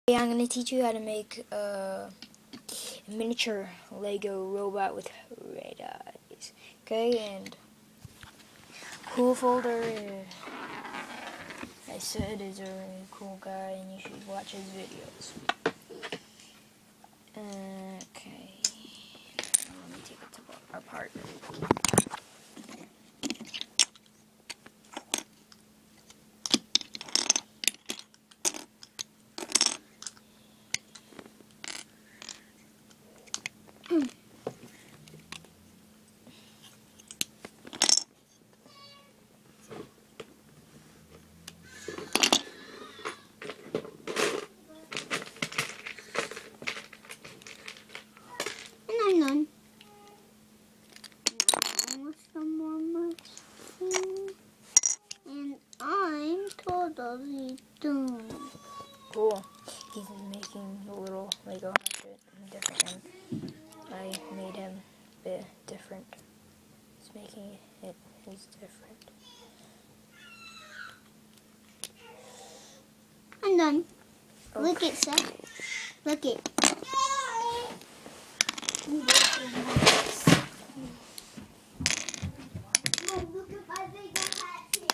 Yeah, I'm going to teach you how to make a miniature Lego robot with red eyes. Okay, and cool folder, I said, is a really cool guy and you should watch his videos. Okay, let me take it apart. I'm done. Some more mixing. And I'm totally done. Cool. He's making the little Lego hatchet different, and I made him a bit different. He's making it his different. I'm done. Okay. Look it, Seth. Look it. Look at my Lego hatchet.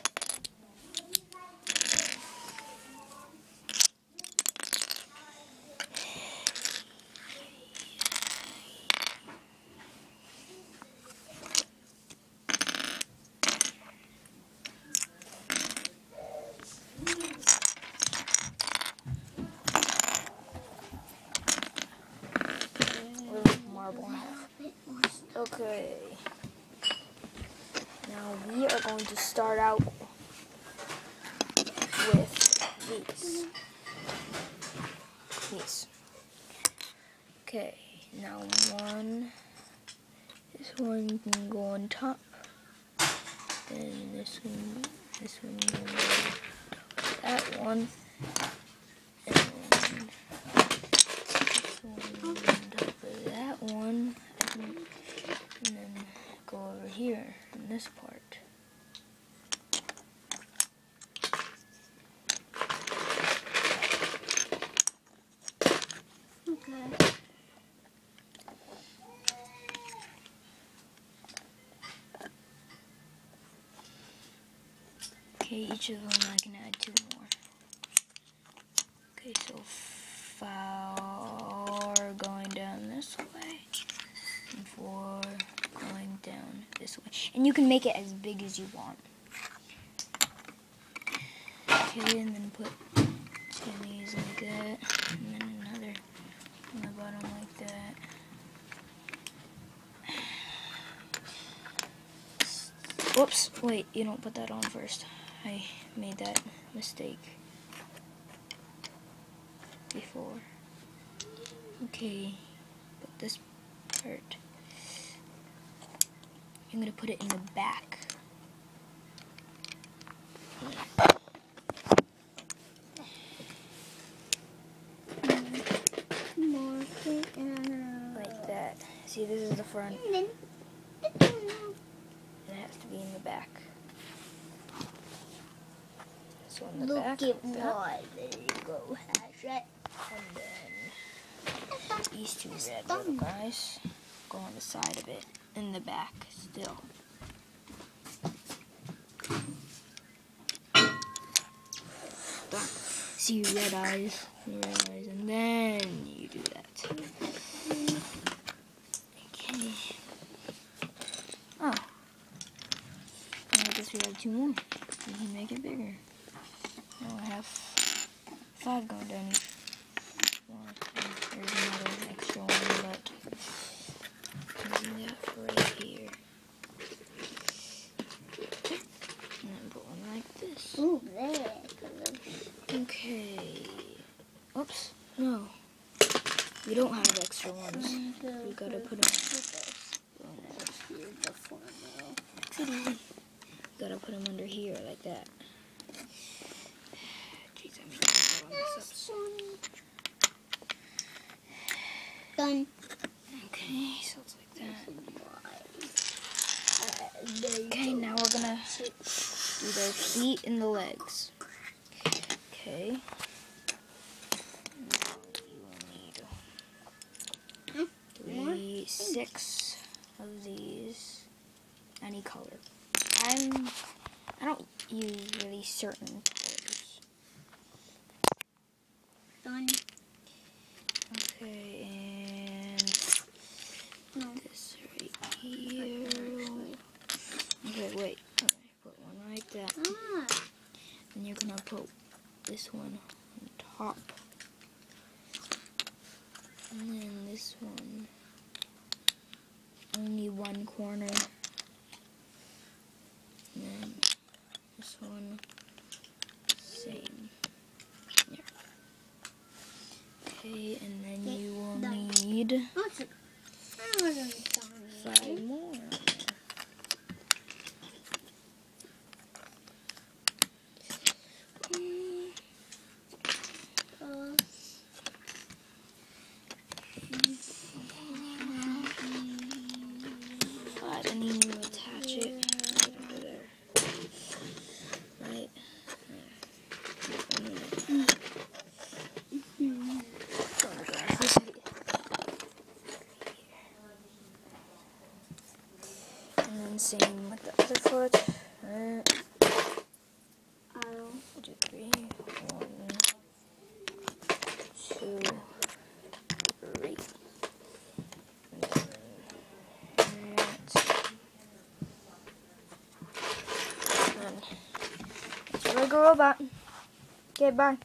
Marble. Okay. Now we are going to start out with these. Okay. Now this one can go on top, and this one can go that one, and this one on top of that one, and then go over here in this part. Okay. Okay, each of them I can add 2 more. Okay, so 4 going down this way, and 4 going down this way. And you can make it as big as you want. Okay, and then put 2 of these like that, and then another on the bottom like that. Whoops, wait, you don't put that on first. I made that mistake before. Okay, put this part. I'm gonna put it in the back. Like that. See, this is the front. It has to be in the back. So in the back. Look at my Lego hatchet. And then these 2 red little guys go on the side of it, in the back still. Done. See red eyes, and then you do that. Okay. Oh. I guess we have 2 more. We can make it bigger. Now I have 5 going down each. There's another extra one, but using that for right here. And then put one like this. Ooh, there. Okay. Oops. No. We don't have extra ones. We gotta put them. Gotta put them under here like that. Jeez, I'm just gonna mess up. Done. Okay, so it's like that. Okay, now we're gonna do their feet and the legs. Okay. be 6 of these, any color. I don't use really certain colors. Done. Okay, and this right here. Okay, wait. Okay, put one like that. And you're gonna put this one on top. And then this one, only one corner. And then this one, same. Yeah. Okay, and then you will need 5 more. And then you attach it right over there. Right there. And then same with the other foot. 1, 2, 3. 1, 2, 3. Lego robot. Okay, bye.